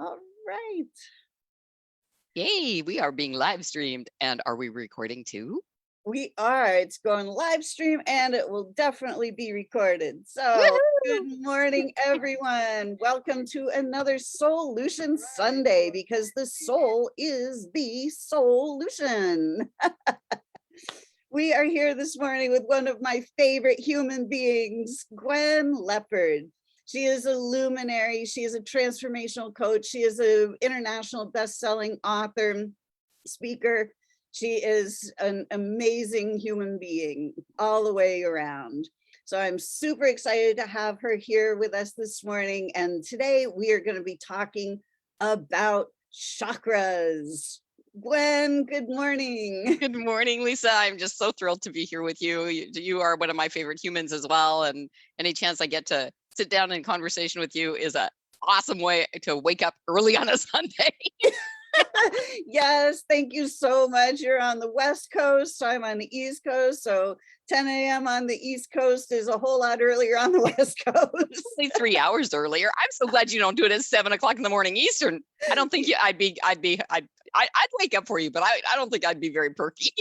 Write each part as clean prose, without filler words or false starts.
All right. Yay, we are being live streamed. And are we recording too? We are. It's going live stream and it will definitely be recorded. So, good Woohoo! morning, everyone. Welcome to another Solution Sunday because the soul is the solution. We are here this morning with one of my favorite human beings, Gwen Lepard. She is a luminary. She is a transformational coach. She is an international best-selling author, speaker. She is an amazing human being all the way around. So I'm super excited to have her here with us this morning. And today we are going to be talking about chakras. Gwen, good morning. Good morning, Lisa. I'm just so thrilled to be here with you. You are one of my favorite humans as well. And any chance I get to sit down in conversation with you is an awesome way to wake up early on a Sunday. Yes, thank you so much. You're on the West Coast, I'm on the East Coast. So 10 a.m. on the East Coast is a whole lot earlier on the West Coast. Only 3 hours earlier. I'm so glad you don't do it at 7 o'clock in the morning Eastern. I don't think I'd wake up for you, but I don't think I'd be very perky.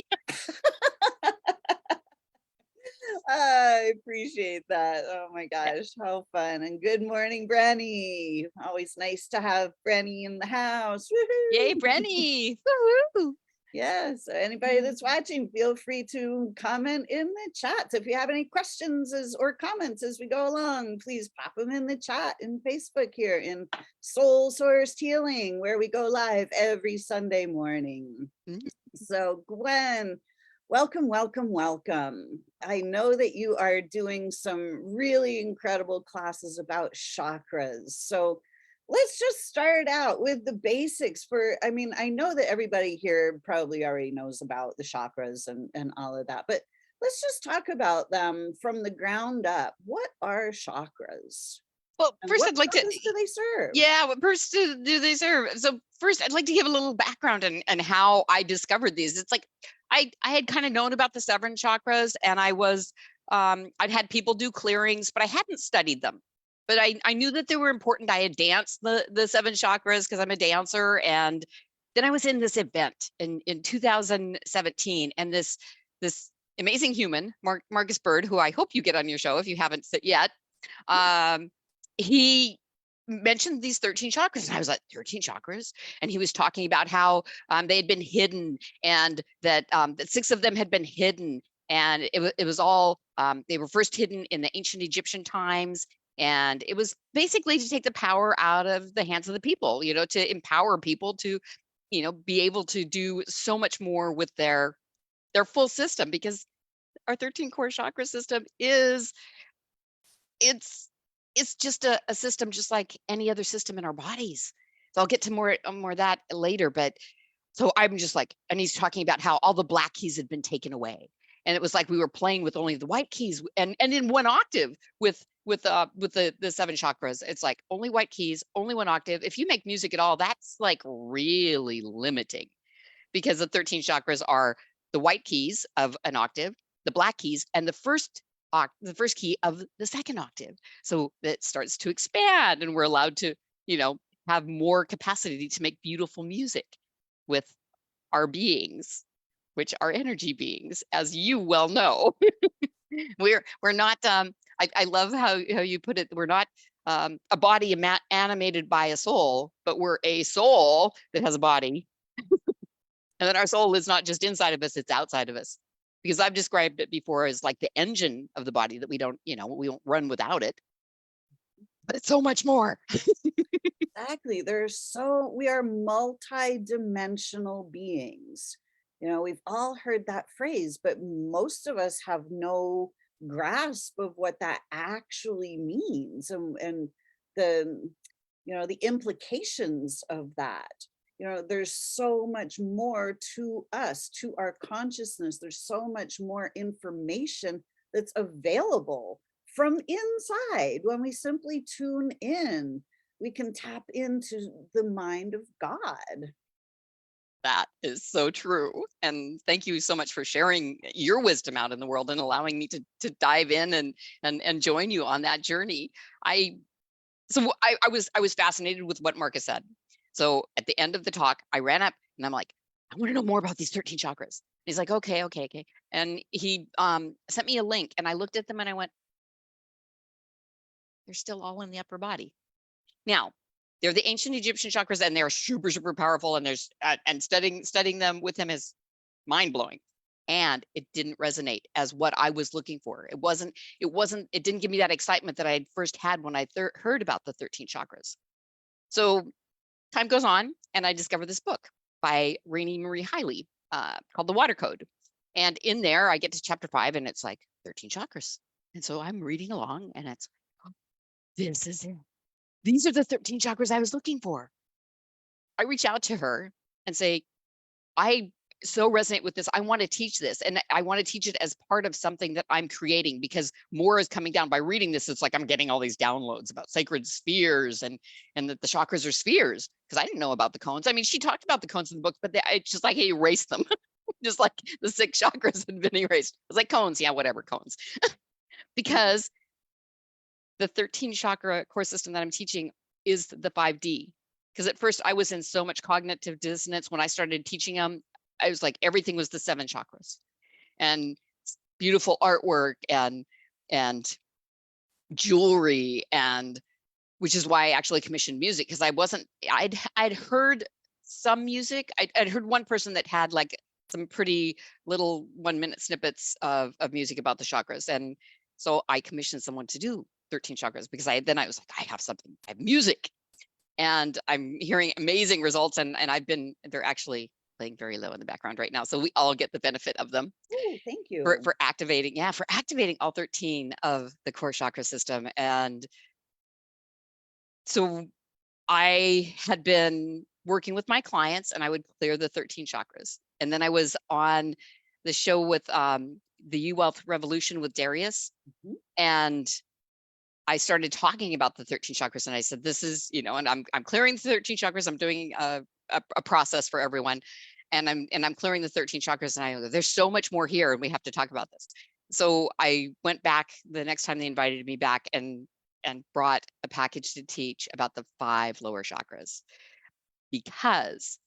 I appreciate that. Oh my gosh, how fun. And good morning, Brenny. Always nice to have Brenny in the house. Yay, Brenny. Woo-hoo. Yeah, so anybody that's watching, feel free to comment in the chat. If you have any questions or comments as we go along, please pop them in the chat in Facebook here in Soul Sourced Healing, where we go live every Sunday morning. So Gwen, welcome, welcome, welcome. I know that you are doing some really incredible classes about chakras. So let's just start out with the basics I know that everybody here probably already knows about the chakras and all of that, but let's just talk about them from the ground up. What are chakras? Well, And first what I'd like to, purpose do they serve? yeah, what purpose do they serve? So first I'd like to give a little background and how I discovered these. It's like, I had kind of known about the 7 chakras and I'd had people do clearings, but I hadn't studied them. But I knew that they were important. I had danced the 7 chakras because I'm a dancer. And then I was in this event in 2017. And this amazing human, Marcus Bird, who I hope you get on your show if you haven't yet, he mentioned these 13 chakras. And I was like, 13 chakras? And he was talking about how they had been hidden and that 6 of them had been hidden. And it was all, they were first hidden in the ancient Egyptian times. And it was basically to take the power out of the hands of the people, to empower people to, be able to do so much more with their full system, because our 13 core chakra system it's just a system just like any other system in our bodies. So I'll get to more of that later. But so I'm just like, and he's talking about how all the black keys had been taken away. And it was like we were playing with only the white keys and in one octave with the 7 chakras. It's like only white keys, only one octave. If you make music at all, that's like really limiting, because the 13 chakras are the white keys of an octave, the black keys, and the first key of the second octave. So it starts to expand and we're allowed to, have more capacity to make beautiful music with our beings, which are energy beings, as you well know. we're not, I love how you put it. We're not a body animated by a soul, but we're a soul that has a body. And then our soul is not just inside of us, it's outside of us. Because I've described it before as like the engine of the body that we don't run without it. But it's so much more. Exactly. We are multi-dimensional beings. We've all heard that phrase, but most of us have no grasp of what that actually means and the implications of that. There's so much more to us, to our consciousness. There's so much more information that's available from inside. When we simply tune in, we can tap into the mind of God. That is so true. And thank you so much for sharing your wisdom out in the world and allowing me to dive in and join you on that journey. I was fascinated with what Marcus said. So at the end of the talk, I ran up and I'm like, I want to know more about these 13 chakras. He's like, okay. And he sent me a link and I looked at them and I went, they're still all in the upper body. Now, they're the ancient Egyptian chakras and they're super, super powerful. And there's and studying them with him is mind blowing. And it didn't resonate as what I was looking for. It didn't give me that excitement that I had first had when I heard about the 13 chakras. So time goes on and I discover this book by Rainey Marie Hiley called The Water Code. And in there, I get to chapter 5 and it's like 13 chakras. And so I'm reading along and it's, oh, this is it. These are the 13 chakras I was looking for. I reach out to her and say, I so resonate with this. I want to teach this and I want to teach it as part of something that I'm creating because more is coming down by reading this. It's like I'm getting all these downloads about sacred spheres and that the chakras are spheres because I didn't know about the cones. I mean, she talked about the cones in the book, but it's just like, hey, erase them. Just like the 6 chakras had been erased. It's like cones. Yeah, whatever, cones. Because the 13 chakra core system that I'm teaching is the 5D. Because at first I was in so much cognitive dissonance when I started teaching them. I was like, everything was the 7 chakras and beautiful artwork and jewelry, and which is why I actually commissioned music, because I'd heard some music. I'd heard one person that had like some pretty little 1-minute snippets of music about the chakras. And so I commissioned someone to do 13 chakras because I was like, I have music. And I'm hearing amazing results. And they're actually playing very low in the background right now. So we all get the benefit of them. Oh, thank you. For activating all 13 of the core chakra system. And so I had been working with my clients and I would clear the 13 chakras. And then I was on the show with the UWealth Revolution with Darius. Mm-hmm. And I started talking about the 13 chakras and I said, this is, and I'm clearing the 13 chakras. I'm doing a process for everyone. And I'm clearing the 13 chakras and I go, there's so much more here and we have to talk about this. So I went back the next time they invited me back and brought a package to teach about the 5 lower chakras, because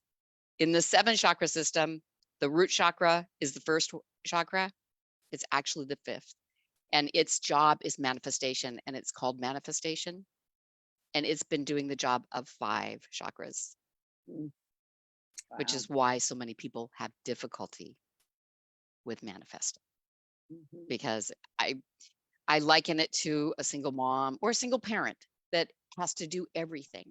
in the 7 chakra system, the root chakra is the first chakra. It's actually the 5th. And its job is manifestation, and it's called manifestation. And it's been doing the job of 5 chakras, wow. Which is why so many people have difficulty with manifesting. Mm-hmm. Because I liken it to a single mom or a single parent that has to do everything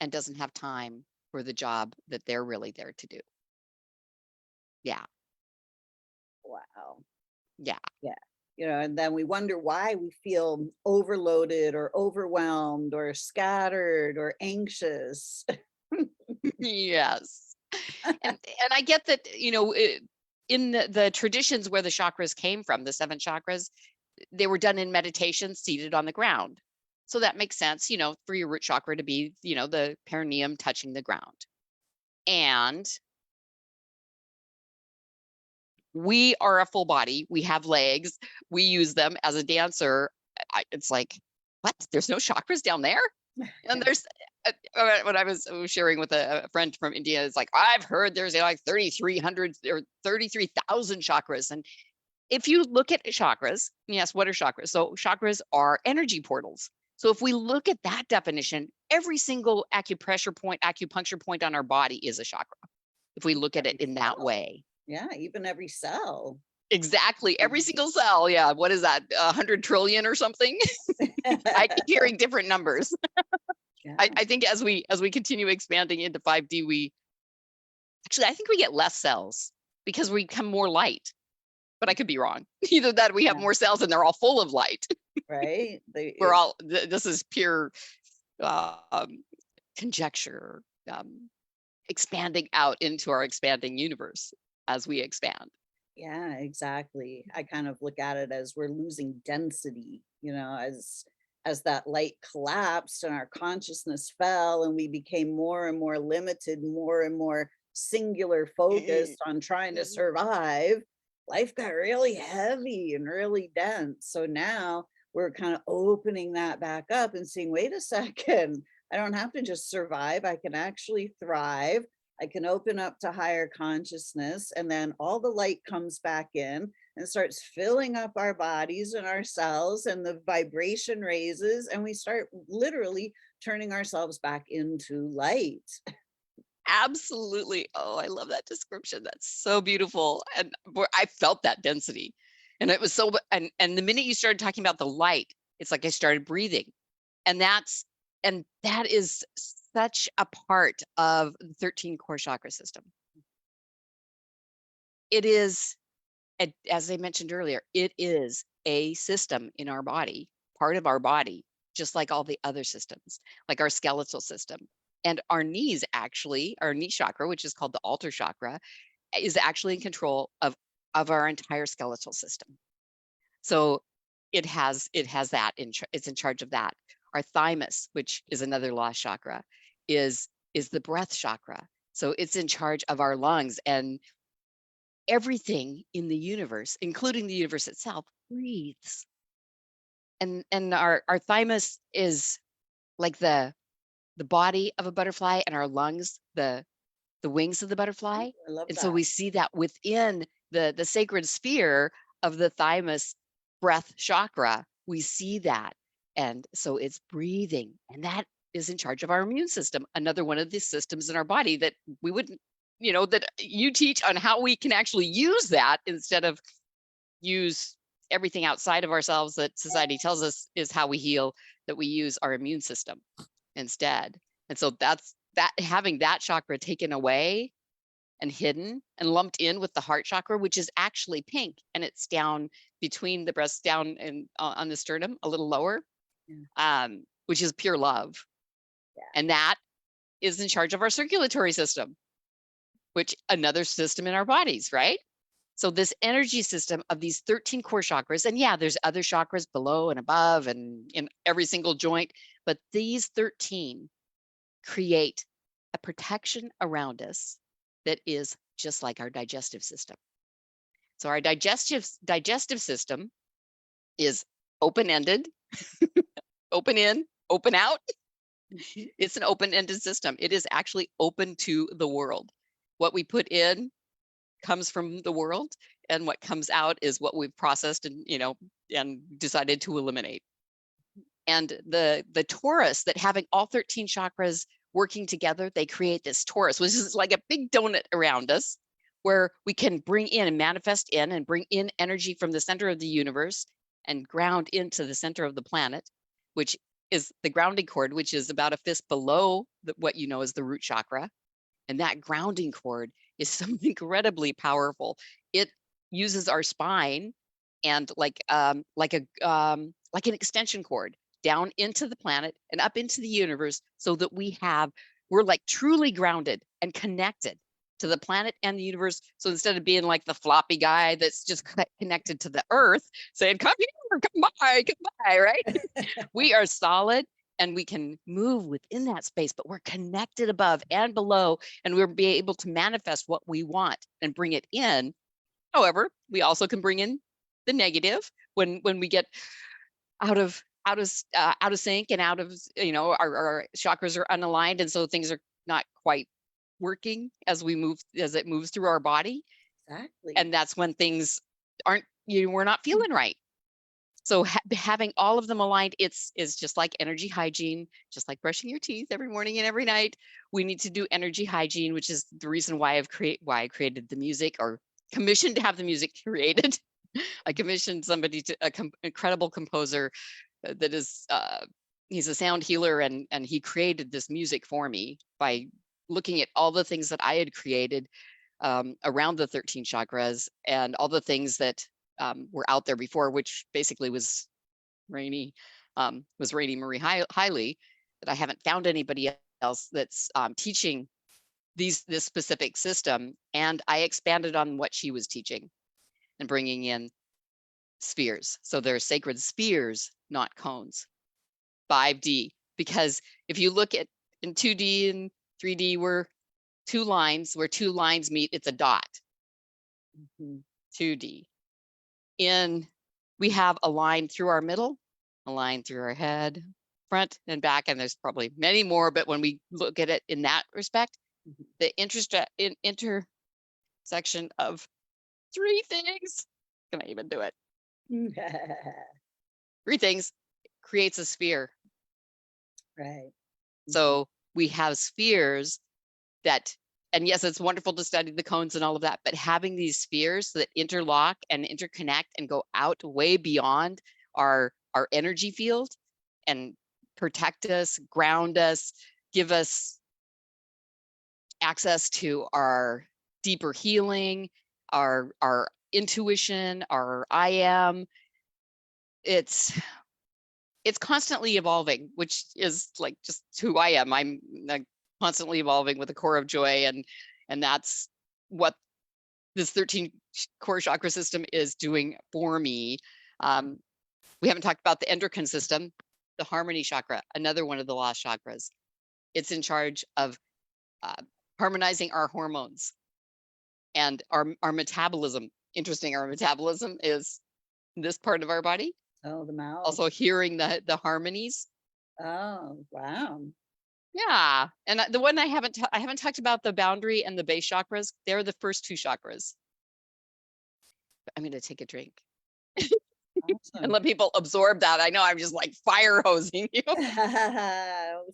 and doesn't have time for the job that they're really there to do. Yeah. Wow. Yeah. Yeah. And then we wonder why we feel overloaded or overwhelmed or scattered or anxious. Yes. And I get that, in the traditions where the chakras came from, the 7 chakras, they were done in meditation seated on the ground. So that makes sense, for your root chakra to be, the perineum touching the ground. And we are a full body. We have legs. We use them as a dancer. It's like, what? There's no chakras down there? And there's, when I was sharing with a friend from India, it's like, I've heard there's like 3,300 or 33,000 chakras. And if you look at chakras, yes, what are chakras? So chakras are energy portals. So if we look at that definition, every single acupuncture point on our body is a chakra. If we look at it in that way. Yeah, even every cell. Exactly. Every single cell. Yeah. What is that? 100 trillion or something? I keep hearing different numbers. Yeah. I think as we continue expanding into 5D, I think we get less cells because we become more light. But I could be wrong. Either that, we have more cells and they're all full of light. Right. This is pure conjecture, expanding out into our expanding universe as we expand. Yeah, exactly. I kind of look at it as we're losing density, as that light collapsed and our consciousness fell and we became more and more limited, more and more singular focused on trying to survive. Life got really heavy and really dense. So now we're kind of opening that back up and saying, wait a second, I don't have to just survive. I can actually thrive. I can open up to higher consciousness, and then all the light comes back in and starts filling up our bodies and our cells, and the vibration raises, and we start literally turning ourselves back into light. Absolutely. Oh, I love that description. That's so beautiful. And I felt that density. And it was so, and the minute you started talking about the light, it's like I started breathing. And that is such a part of the 13 core chakra system. It is, as I mentioned earlier, it is a system in our body, part of our body, just like all the other systems, like our skeletal system. And our knees, actually, our knee chakra, which is called the altar chakra, is actually in control of our entire skeletal system. So it has that it's in charge of that. Our thymus, which is another lost chakra, is the breath chakra. So it's in charge of our lungs, and everything in the universe, including the universe itself, breathes. And our thymus is like the body of a butterfly, and our lungs the wings of the butterfly. I love And that. so we see that within the sacred sphere of the thymus breath chakra, we see that. And so it's breathing, and that is in charge of our immune system, another one of the systems in our body that we wouldn't, that you teach on how we can actually use that instead of use everything outside of ourselves that society tells us is how we heal, that we use our immune system instead. And so that's that, having that chakra taken away and hidden and lumped in with the heart chakra, which is actually pink, and it's down between the breasts, down and on the sternum, a little lower, which is pure love. Yeah. And that is in charge of our circulatory system, which another system in our bodies, right? So this energy system of these 13 core chakras, and yeah, there's other chakras below and above and in every single joint, but these 13 create a protection around us that is just like our digestive system. So our digestive system is open-ended, open in, open out. It's an open-ended system. It is actually open to the world. What we put in comes from the world, and what comes out is what we've processed and and decided to eliminate. And the torus, that having all 13 chakras working together, they create this torus, which is like a big donut around us, where we can bring in and manifest in and bring in energy from the center of the universe and ground into the center of the planet, which is the grounding cord, which is about a fist below what you know as the root chakra. And that grounding cord is so incredibly powerful. It uses our spine and like an extension cord down into the planet and up into the universe, so that we're like truly grounded and connected to the planet and the universe. So instead of being like the floppy guy that's just connected to the earth saying, come here, come by, right? We are solid, and we can move within that space, but we're connected above and below, and we'll be able to manifest what we want and bring it in. However, we also can bring in the negative when we get out of sync and out of, our chakras are unaligned, and so things are not quite working as it moves through our body. Exactly. And that's when things we're not feeling right. So having all of them aligned, is just like energy hygiene, just like brushing your teeth every morning and every night. We need to do energy hygiene, which is the reason why I created the music, or commissioned to have the music created. I commissioned somebody, incredible composer that is he's a sound healer, and he created this music for me by looking at all the things that I had created around the 13 chakras, and all the things that were out there before, which basically was Rainey Marie Hiley, that I haven't found anybody else that's teaching this specific system. And I expanded on what she was teaching and bringing in spheres. So they're sacred spheres, not cones. 5D, because if you look at in 2D and 3D, we're two lines. Where two lines meet, it's a dot. 2D. We have a line through our middle, a line through our head, front and back, and there's probably many more, but when we look at it in that respect, the intersection of three things, can I even do it? Three things creates a sphere. Right. So we have spheres that, and yes, it's wonderful to study the cones and all of that, but having these spheres that interlock and interconnect and go out way beyond our energy field and protect us, ground us, give us access to our deeper healing, our intuition, our I am. It's constantly evolving, which is like just who I am. I'm like constantly evolving with a core of joy, and that's what this 13 core chakra system is doing for me. We haven't talked about the endocrine system, the harmony chakra, another one of the lost chakras. It's in charge of harmonizing our hormones and our metabolism. Interesting, our metabolism is this part of our body. Oh, the mouth. Also hearing the harmonies. Oh, wow. Yeah, and the one I haven't talked about, the boundary and the base chakras. They're the first two chakras. I'm going to take a drink Awesome. and let people absorb that. I know I'm just like fire hosing you.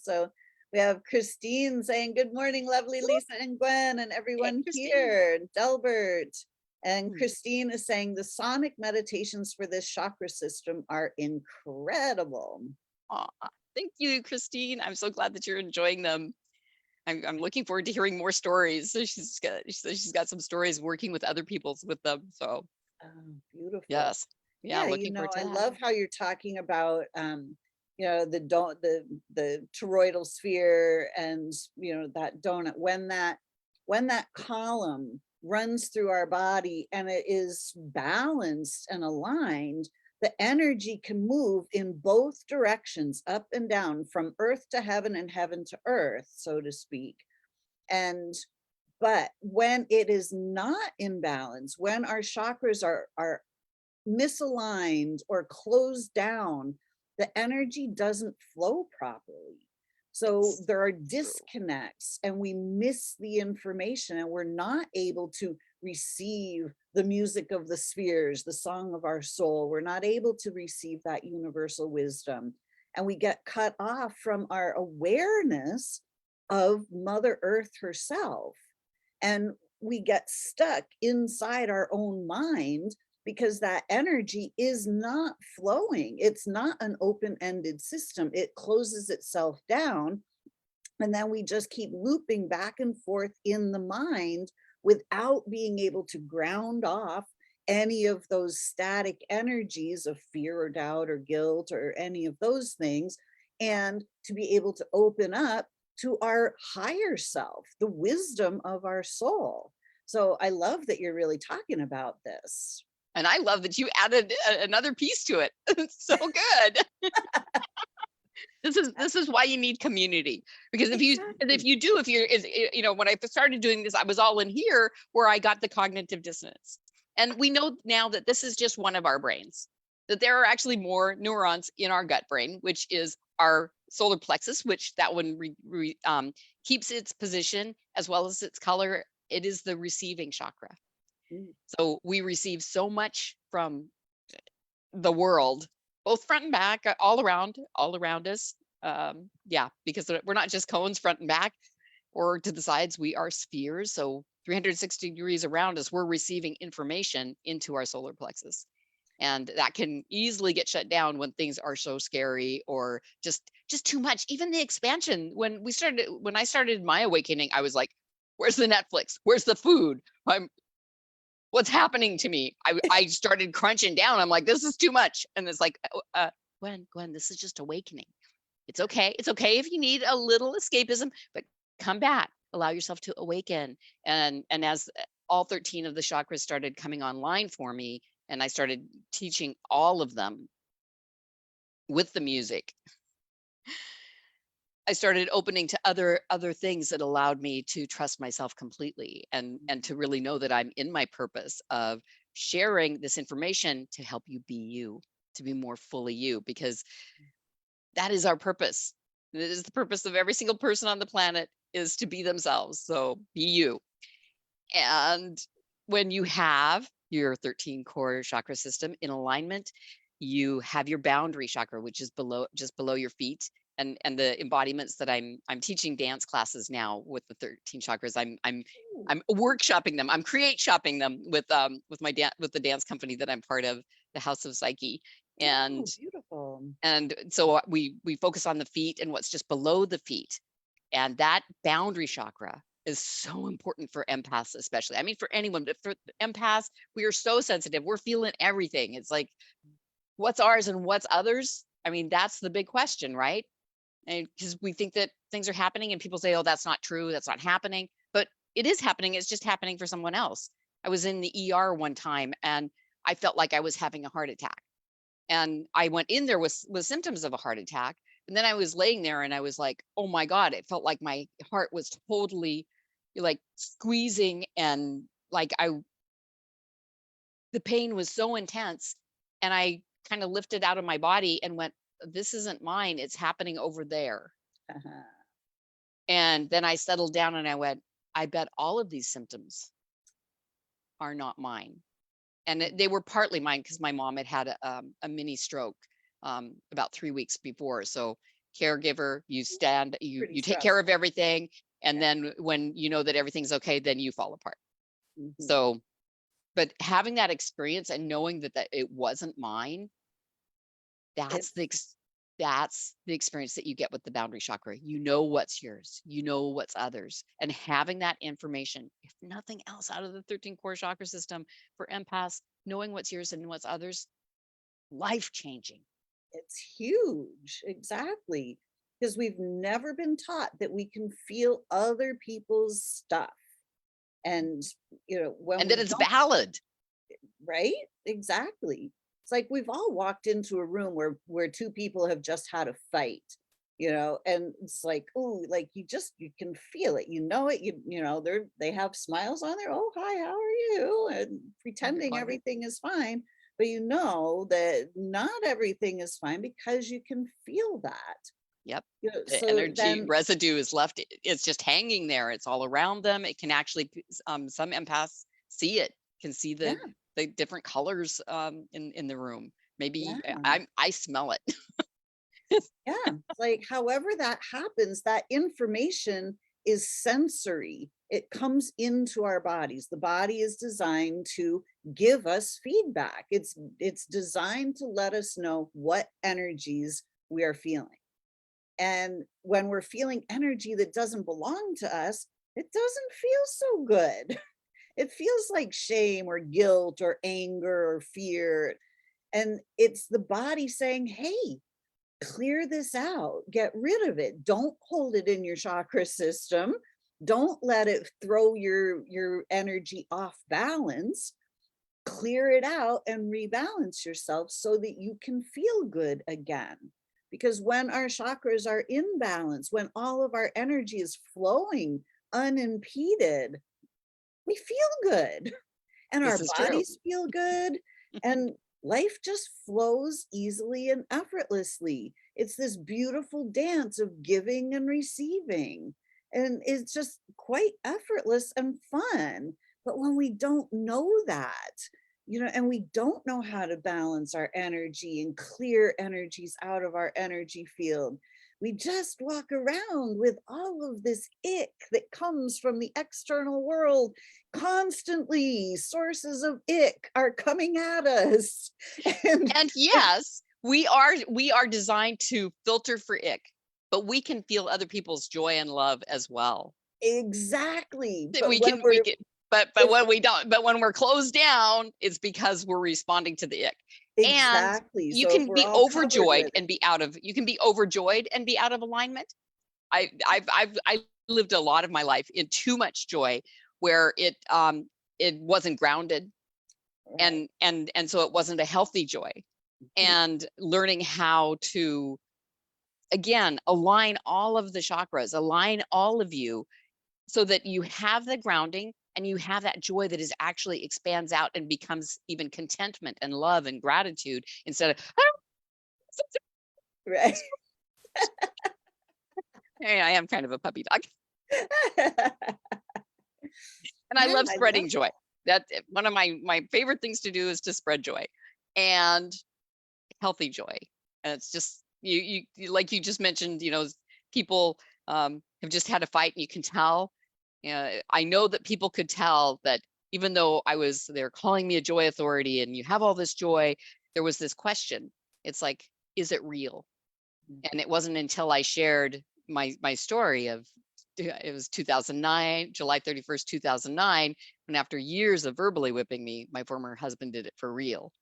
So we have Christine saying, good morning, lovely Lisa and Gwen and everyone here, Delbert. And Christine is saying the sonic meditations for this chakra system are incredible. Aw, thank you, Christine. I'm so glad that you're enjoying them. I'm looking forward to hearing more stories. So she's got some stories working with other people's with them. So beautiful. Yes. Yeah, You know, I love how you're talking about you know, the toroidal sphere and you know, that donut, when that column runs through our body and it is balanced and aligned, the energy can move in both directions, up and down, from earth to heaven and heaven to earth, so to speak. But when it is not in balance, when our chakras are misaligned or closed down, the energy doesn't flow properly. So there are disconnects and we miss the information and we're not able to receive the music of the spheres, the song of our soul. We're not able to receive that universal wisdom. And we get cut off from our awareness of Mother Earth herself. And we get stuck inside our own mind because that energy is not flowing. It's not an open-ended system. It closes itself down. And then we just keep looping back and forth in the mind without being able to ground off any of those static energies of fear or doubt or guilt or any of those things, and to be able to open up to our higher self, the wisdom of our soul. So I love that you're really talking about this. And I love that you added another piece to it. It's so good. This is why you need community, because if you're, you know, when I started doing this, I was all in here where I got the cognitive dissonance. And we know now that this is just one of our brains, that there are actually more neurons in our gut brain, which is our solar plexus, which that one keeps its position as well as its color. It is the receiving chakra. So we receive so much from the world, both front and back, all around us. Yeah, because we're not just cones front and back or to the sides, we are spheres. So 360 degrees around us, we're receiving information into our solar plexus. And that can easily get shut down when things are so scary or just too much. Even the expansion, when I started my awakening, I was like, where's the Netflix? Where's the food? What's happening to me? I started crunching down. I'm like, this is too much. And it's like, Gwen, this is just awakening. It's okay. It's okay if you need a little escapism, but come back, allow yourself to awaken. And as all 13 of the chakras started coming online for me, and I started teaching all of them with the music, I started opening to other things that allowed me to trust myself completely and to really know that I'm in my purpose of sharing this information to help you be you, to be more fully you. Because that is our purpose. It is the purpose of every single person on the planet, is to be themselves. So be you. And when you have your 13 core chakra system in alignment, you have your boundary chakra, which is just below your feet. And the embodiments that I'm teaching dance classes now with the 13 chakras. I'm workshopping them. I'm shopping them with the dance company that I'm part of, the House of Psyche. And beautiful. And so we focus on the feet and what's just below the feet. And that boundary chakra is so important for empaths, especially. I mean, for anyone, but for empaths, we are so sensitive. We're feeling everything. It's like, what's ours and what's others? I mean, that's the big question, right? And because we think that things are happening and people say, oh, that's not true, that's not happening. But it is happening. It's just happening for someone else. I was in the ER one time and I felt like I was having a heart attack. And I went in there with symptoms of a heart attack. And then I was laying there and I was like, oh my God, it felt like my heart was totally like squeezing, and like the pain was so intense. And I kind of lifted out of my body and went, this isn't mine, it's happening over there. And then I settled down and I went, I bet all of these symptoms are not mine. And they were partly mine because my mom had a mini stroke about 3 weeks before. So caregiver, you take care of everything. And then when you know that everything's okay, then you fall apart. So, but having that experience and knowing that it wasn't mine, that's the experience that you get with the boundary chakra. You know what's yours, you know what's others. And having that information, if nothing else, out of the 13 core chakra system, for empaths, knowing what's yours and what's others, life-changing. It's huge. Exactly. Because we've never been taught that we can feel other people's stuff. And, and that it's valid. Right? Exactly. It's like we've all walked into a room where two people have just had a fight, and it's like, oh, like you can feel it, it, they have smiles on there. Oh, hi, how are you? And pretending everything is fine. But that not everything is fine because you can feel that. Yep. So the energy residue is left. It's just hanging there. It's all around them. It can actually, some empaths see it, can see the different colors in the room. Maybe I smell it. Yeah, like however that happens, that information is sensory. It comes into our bodies. The body is designed to give us feedback. It's designed to let us know what energies we are feeling. And when we're feeling energy that doesn't belong to us, it doesn't feel so good. It feels like shame or guilt or anger or fear. And it's the body saying, hey, clear this out, get rid of it. Don't hold it in your chakra system. Don't let it throw your energy off balance. Clear it out and rebalance yourself so that you can feel good again. Because when our chakras are in balance, when all of our energy is flowing unimpeded, we feel good and our bodies feel good and life just flows easily and effortlessly. It's this beautiful dance of giving and receiving. And it's just quite effortless and fun. But when we don't know that, and we don't know how to balance our energy and clear energies out of our energy field, we just walk around with all of this ick that comes from the external world constantly. Sources of ick are coming at us. And yes, we are designed to filter for ick, but we can feel other people's joy and love as well. Exactly. But when we don't, but when we're closed down, it's because we're responding to the ick. Exactly. And you can be overjoyed and be out of, alignment. I lived a lot of my life in too much joy where it wasn't grounded. Right. And so it wasn't a healthy joy. And learning how to, again, align all of the chakras, align all of you so that you have the grounding and you have that joy that is actually expands out and becomes even contentment and love and gratitude instead of, right. Hey, I am kind of a puppy dog. And I Yeah, love I spreading love joy. That's one of my favorite things to do is to spread joy and healthy joy. And it's just like you just mentioned, people have just had a fight and you can tell. I know that people could tell that even though they're calling me a joy authority and you have all this joy, there was this question. It's like, is it real? And it wasn't until I shared my story of it was 2009, July 31st, 2009, and after years of verbally whipping me, my former husband did it for real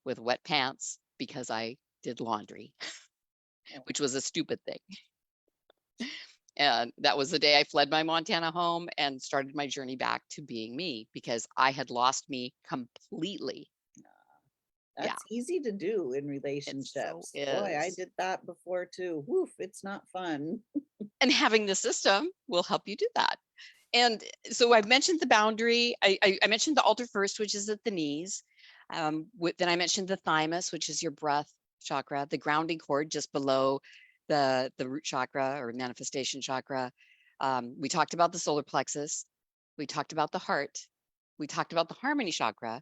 with wet pants because I did laundry, which was a stupid thing. And that was the day I fled my Montana home and started my journey back to being me because I had lost me completely. Yeah, That's easy to do in it so relationships. Boy, I is. did that before too. Woof, it's not fun. And having the system will help you do that. And so I've mentioned the boundary. I mentioned the altar first, which is at the knees. Then I mentioned the thymus, which is your breath chakra, the grounding cord just below the root chakra or manifestation chakra. We talked about the solar plexus. We talked about the heart. We talked about the harmony chakra.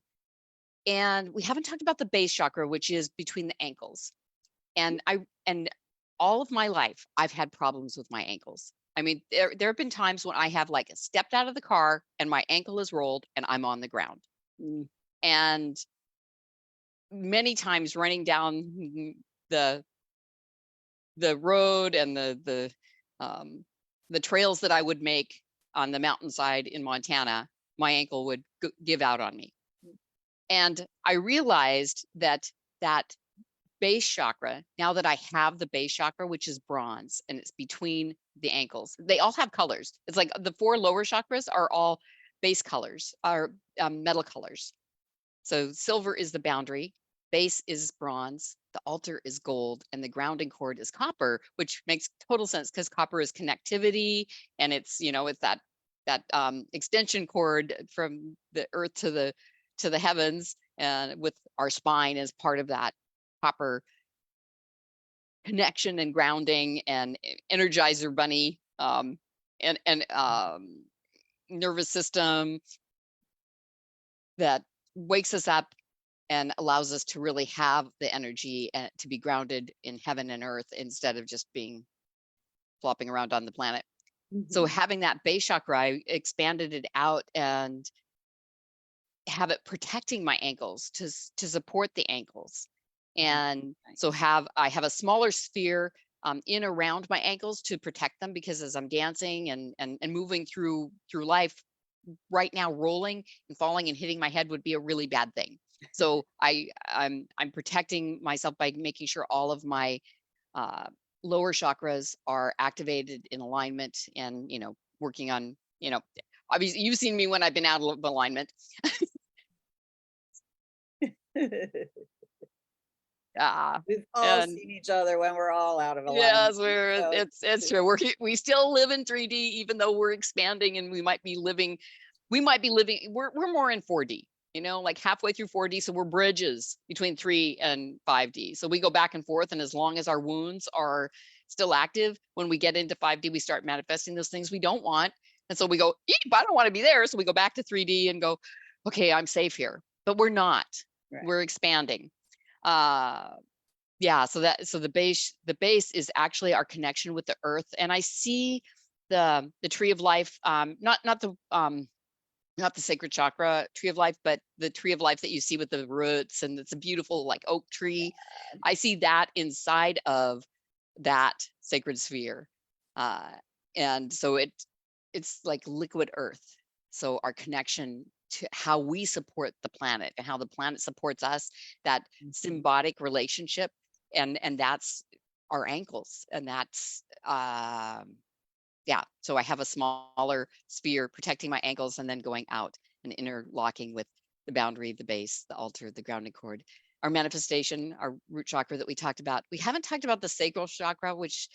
And we haven't talked about the base chakra, which is between the ankles. And all of my life, I've had problems with my ankles. I mean, there have been times when I have like stepped out of the car and my ankle is rolled and I'm on the ground. And many times running down the road and the trails that I would make on the mountainside in Montana, my ankle would give out on me. And I realized that base chakra, now that I have the base chakra, which is bronze and it's between the ankles, they all have colors. It's like the 4 lower chakras are all base colors, are metal colors. So silver is the boundary, base is bronze, the altar is gold, and the grounding cord is copper, which makes total sense because copper is connectivity, and it's it's that extension cord from the earth to the heavens, and with our spine as part of that copper connection and grounding and energizer bunny and nervous system that wakes us up and allows us to really have the energy and to be grounded in heaven and earth instead of just being flopping around on the planet. So having that base chakra, I expanded it out and have it protecting my ankles to support the ankles. And so I have a smaller sphere in around my ankles to protect them, because as I'm dancing and moving through life right now, rolling and falling and hitting my head would be a really bad thing. So I'm protecting myself by making sure all of my lower chakras are activated in alignment, and working on obviously you've seen me when I've been out of alignment. We've all seen each other when we're all out of alignment. Yes, it's true. We still live in 3D, even though we're expanding, and we might be living. We're more in 4D. Like halfway through 4D, so we're bridges between 3 and 5D. So we go back and forth, and as long as our wounds are still active, when we get into 5D, we start manifesting those things we don't want, and so we go, I don't want to be there. So we go back to 3D and go, okay, I'm safe here, but we're not. Right. We're expanding. Yeah, so the base is actually our connection with the earth. And I see the tree of life, not the sacred chakra tree of life, but the tree of life that you see with the roots, and it's a beautiful like oak tree. I see that inside of that sacred sphere. And so it's like liquid earth. So our connection to how we support the planet and how the planet supports us, that symbiotic relationship, and that's our ankles. And that's so I have a smaller sphere protecting my ankles, and then going out and interlocking with the boundary, the base, the altar, the grounding cord, our manifestation, our root chakra that we talked about. We haven't talked about the sacral chakra, which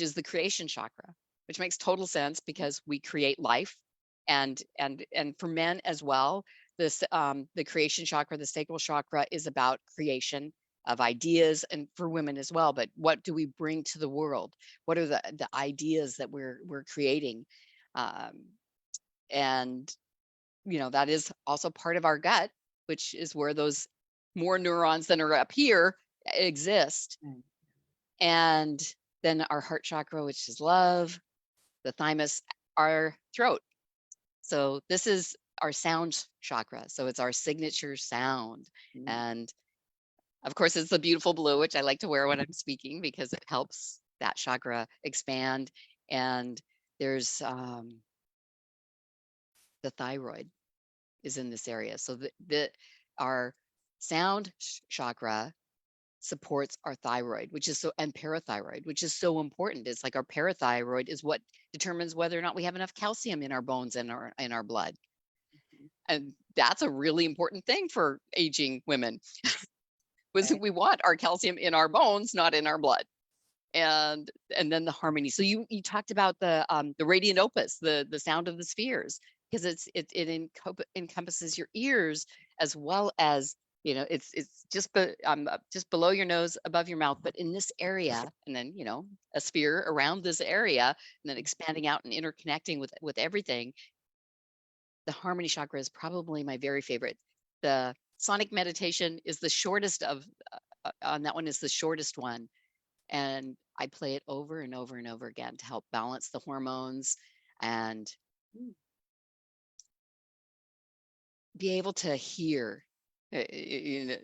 is the creation chakra, which makes total sense because we create life. And for men as well, the creation chakra, the sacral chakra, is about creation, ideas, and for women as well. But what do we bring to the world? What are the ideas that we're creating? And that is also part of our gut, which is where those more neurons than are up here exist. Mm. And then our heart chakra, which is love, the thymus, our throat. So this is our sound chakra. So it's our signature sound. Mm. And of course, it's the beautiful blue, which I like to wear when I'm speaking because it helps that chakra expand. And there's the thyroid is in this area. So our sound chakra supports our thyroid, which is and parathyroid, which is so important. It's like our parathyroid is what determines whether or not we have enough calcium in our bones and in our blood. And that's a really important thing for aging women. We want our calcium in our bones, not in our blood. And then the harmony. So you talked about the radiant opus, the sound of the spheres, because it encompasses your ears as well as it's just just below your nose, above your mouth, but in this area, and then a sphere around this area, and then expanding out and interconnecting with everything. The harmony chakra is probably my very favorite. The sonic meditation is the shortest on that one is the shortest one. And I play it over and over and over again to help balance the hormones and be able to hear. The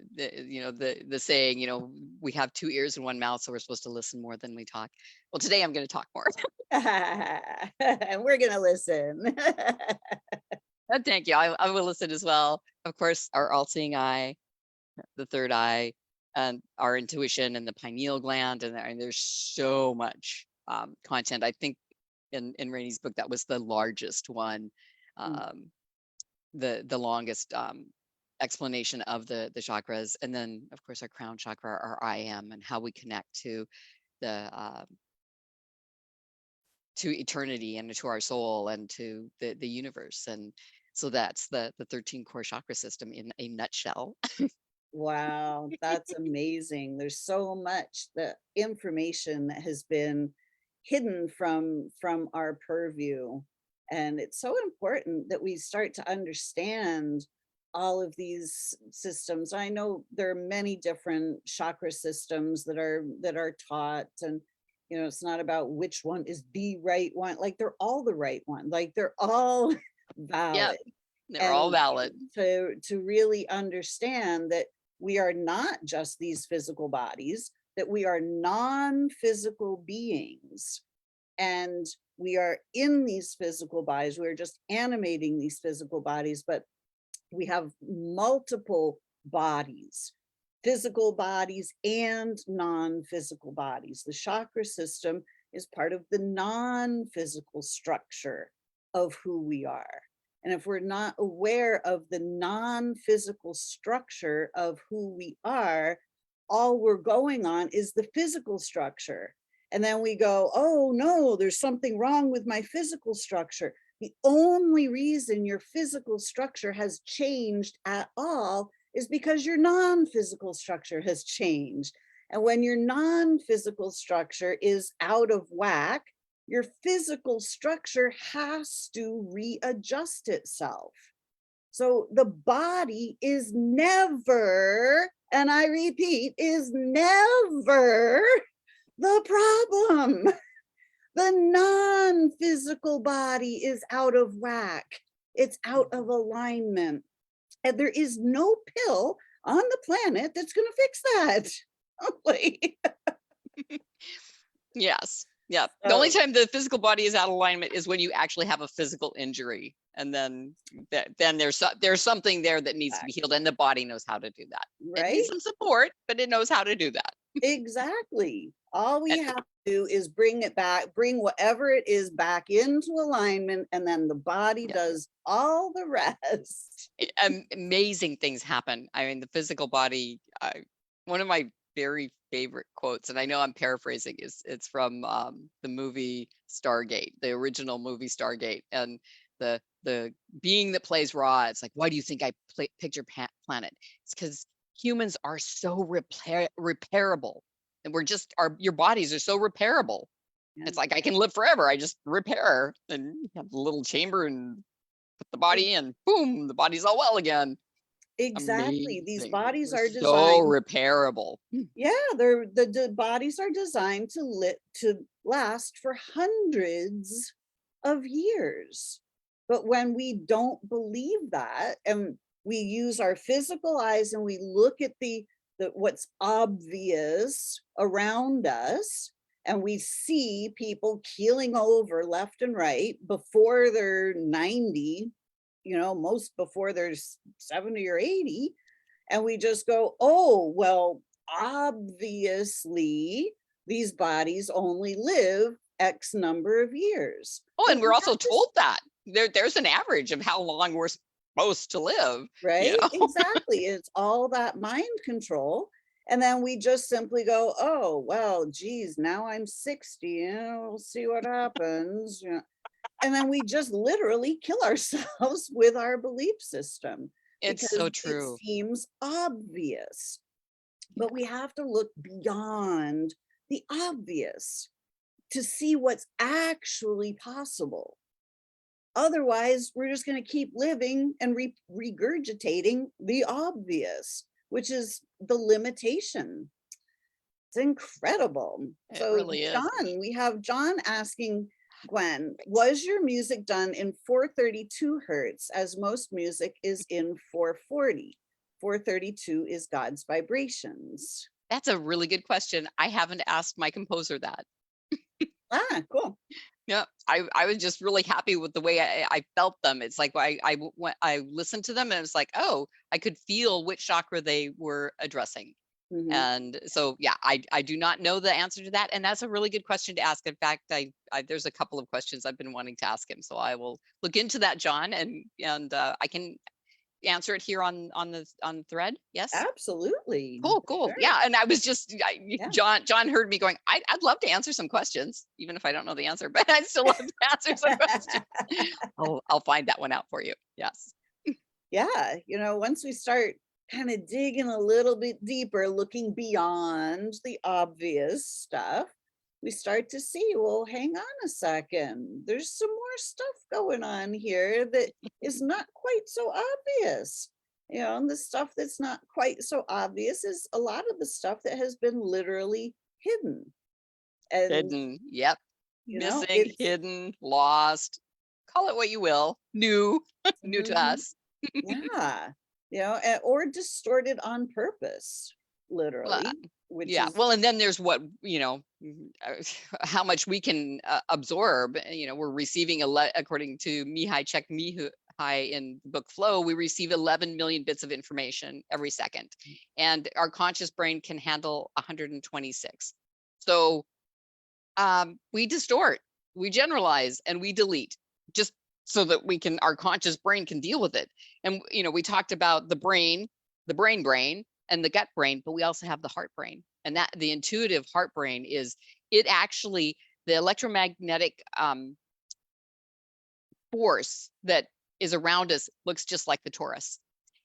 saying, we have two ears and one mouth, so we're supposed to listen more than we talk. Well, today I'm going to talk more. And we're going to listen. Thank you. I will listen as well. Of course, our all-seeing eye, the third eye, and our intuition, and the pineal gland, and there's so much content. I think in Rainey's book that was the largest one, the longest explanation of the chakras. And then of course our crown chakra, our I am, and how we connect to the to eternity and to our soul and to the universe. And so that's the 13 core chakra system in a nutshell. Wow, that's amazing. There's so much the information that has been hidden from our purview. And it's so important that we start to understand all of these systems. I know there are many different chakra systems that are taught, and it's not about which one is the right one. Like they're all the right one. Like they're all valid. Yep, they're all valid. To really understand that we are not just these physical bodies, that we are non-physical beings, and we are in these physical bodies. We're just animating these physical bodies, but we have multiple bodies, physical bodies and non-physical bodies. The chakra system is part of the non-physical structure of who we are. And if we're not aware of the non-physical structure of who we are, all we're going on is the physical structure. And then we go, oh no, there's something wrong with my physical structure. The only reason your physical structure has changed at all is because your non-physical structure has changed. And when your non-physical structure is out of whack, your physical structure has to readjust itself. So the body is never, and I repeat, is never the problem. The non-physical body is out of whack. It's out of alignment. And there is no pill on the planet that's going to fix that. Yes. Yeah. The only time the physical body is out of alignment is when you actually have a physical injury. And then there's something there that needs to be healed, and the body knows how to do that. Right? It needs some support, but it knows how to do that. Exactly. All we have to do is bring it back, bring whatever it is back into alignment, and then the body does all the rest. Amazing things happen. I mean, the physical body, one of my very favorite quotes, and I know I'm paraphrasing, it's from the movie Stargate, the original movie Stargate, and the being that plays Ra. It's like, why do you think I picked your planet? It's because humans are so repairable, and we're just your bodies are so repairable. Yeah. It's like I can live forever. I just repair and have a little chamber and put the body in. Boom, the body's all well again. Exactly. These Amazing. bodies We're are so designed. repairable. Yeah, the bodies are designed to last for hundreds of years. But when we don't believe that, and we use our physical eyes and we look at the what's obvious around us, and we see people keeling over left and right before they're 90, most before they're 70 or 80, and we just go, oh, well, obviously these bodies only live X number of years. Oh, But and we're we also have to, told that there's an average of how long we're supposed to live. right? Exactly. It's all that mind control. And then we just simply go, oh, well, geez, now I'm 60, we'll see what happens. And then we just literally kill ourselves with our belief system It's because so it true. seems obvious. But we have to look beyond the obvious to see what's actually possible. Otherwise, we're just going to keep living and regurgitating the obvious, which is the limitation. It's incredible. It So, really is. John, we have John asking Gwen, was your music done in 432 hertz, as most music is in 440? 432 is God's vibrations. That's a really good question. I haven't asked my composer that. Ah, cool. Yeah, I was just really happy with the way I felt them. It's like I listened to them and it's like, oh, I could feel which chakra they were addressing. Mhm. And so, yeah, I do not know the answer to that. And that's a really good question to ask. In fact, there's a couple of questions I've been wanting to ask him. So I will look into that, John, and I can answer it here on the thread. Yes. Absolutely. Cool. Sure. Yeah, and I was just Yeah. John heard me going, I'd love to answer some questions, even if I don't know the answer, but I'd still love to answer some questions. I'll find that one out for you. Yes. Yeah, once we start kind of digging a little bit deeper, looking beyond the obvious stuff, we start to see, well, hang on a second, there's some more stuff going on here that is not quite so obvious. And the stuff that's not quite so obvious is a lot of the stuff that has been literally hidden. And Hidden. Yep. Missing, it's hidden, lost. Call it what you will. New, new to mhm, us. yeah, or distorted on purpose, Well, literally, which yeah. is Well, and then there's what, how much we can absorb. We're receiving according to Mihai Csikszentmihalyi in the book Flow, we receive 11 million bits of information every second, and our conscious brain can handle 126. So we distort, we generalize, and we delete, just so that our conscious brain can deal with it. And we talked about the brain, and the gut brain, but we also have the heart brain. And that the intuitive heart brain is, it actually, the electromagnetic force that is around us looks just like the torus.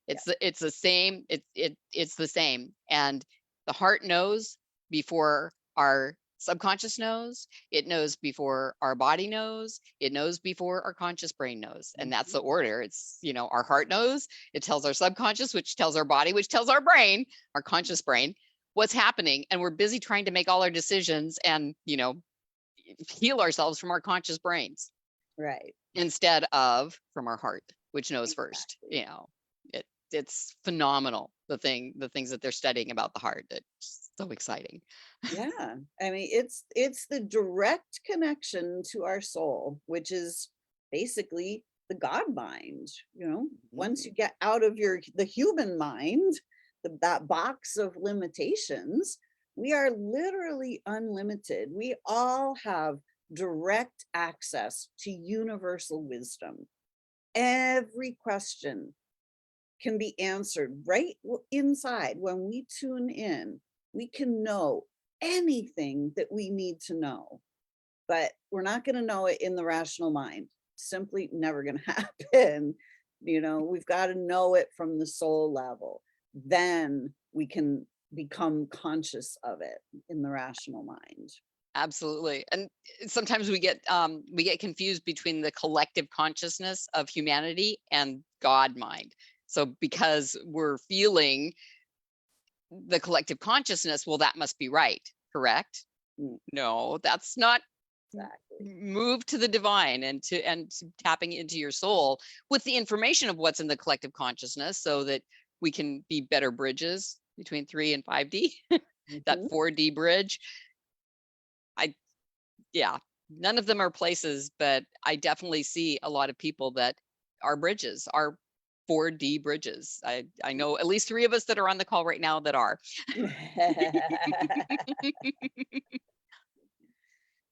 It's the same. It's the same. And the heart knows before our subconscious knows. It knows before our body knows. It knows before our conscious brain knows. And that's the order. It's, our heart knows. It tells our subconscious, which tells our body, which tells our brain, our conscious brain, what's happening. And we're busy trying to make all our decisions and, heal ourselves from our conscious brains. right. Instead of from our heart, which knows first. Exactly. It's phenomenal, the things that they're studying about the heart. It's so exciting. Yeah, I mean, it's the direct connection to our soul, which is basically the God mind. Once you get out of the human mind, that box of limitations, we are literally unlimited. We all have direct access to universal wisdom. Every question can be answered right inside. When we tune in, we can know anything that we need to know, but we're not going to know it in the rational mind. Simply never going to happen. We've got to know it from the soul level. Then we can become conscious of it in the rational mind. Absolutely. And sometimes we get confused between the collective consciousness of humanity and God mind. So because we're feeling the collective consciousness, well, that must be right, correct? No, that's not. Exactly. Move to the divine and to tapping into your soul with the information of what's in the collective consciousness, so that we can be better bridges between 3 and 5D, that 4D bridge. Yeah, none of them are places, but I definitely see a lot of people that are bridges, are 4D bridges. I know at least 3 of us that are on the call right now that are.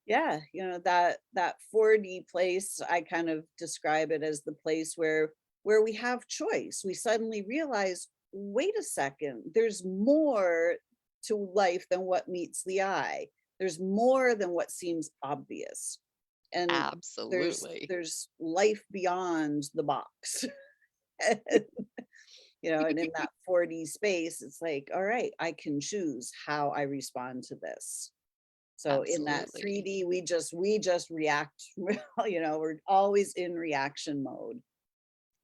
Yeah, that 4D place, I kind of describe it as the place where we have choice. We suddenly realize, wait a second, there's more to life than what meets the eye. There's more than what seems obvious. And Absolutely. there's life beyond the box. And in that 4D space, it's like, all right, I can choose how I respond to this. So in that Absolutely. 3D, we just react. We're always in reaction mode.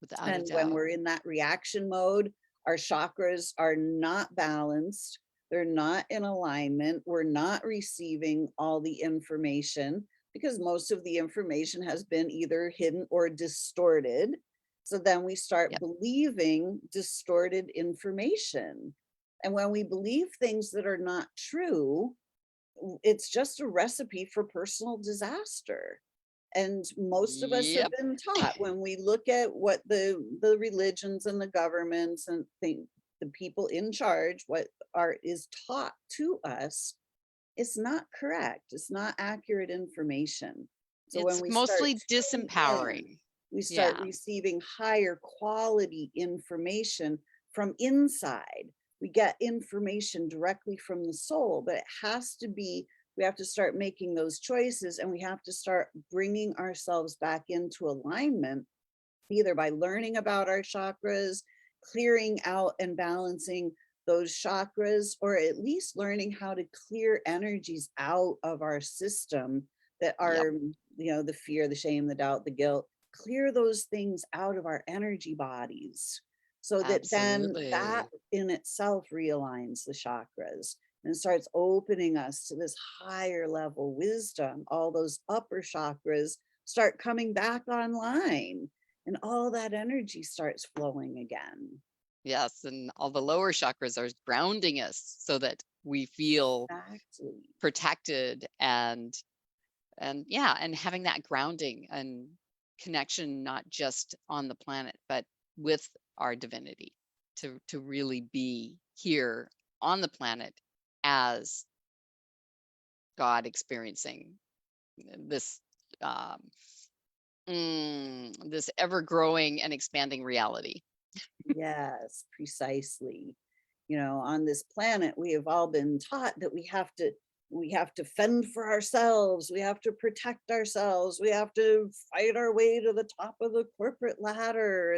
Without a And when doubt. we're in that reaction mode, our chakras are not balanced. They're not in alignment. We're not receiving all the information because most of the information has been either hidden or distorted. So then we start Yep. believing distorted information. And when we believe things that are not true, it's just a recipe for personal disaster. And most of us have Yep. been taught, when we look at what the religions and the governments and the people in charge, what is taught to us, it's not correct. It's not accurate information. So when It's we start mostly tuning in, disempowering. we start Yeah. receiving higher quality information from inside. We get information directly from the soul, but it has to be, we have to start making those choices, and we have to start bringing ourselves back into alignment, either by learning about our chakras, clearing out and balancing those chakras, or at least learning how to clear energies out of our system that Yep. are, the fear, the shame, the doubt, the guilt. Clear those things out of our energy bodies, so that then that Absolutely. in itself realigns the chakras and starts opening us to this higher level wisdom. All those upper chakras start coming back online, and all that energy starts flowing again. Yes, and all the lower chakras are grounding us so that we feel Exactly. protected and yeah, and having that grounding and connection, not just on the planet, but with our divinity, to really be here on the planet as God, experiencing this this ever growing and expanding reality. Yes, precisely. On this planet, we have all been taught that we have to fend for ourselves, we have to protect ourselves, we have to fight our way to the top of the corporate ladder,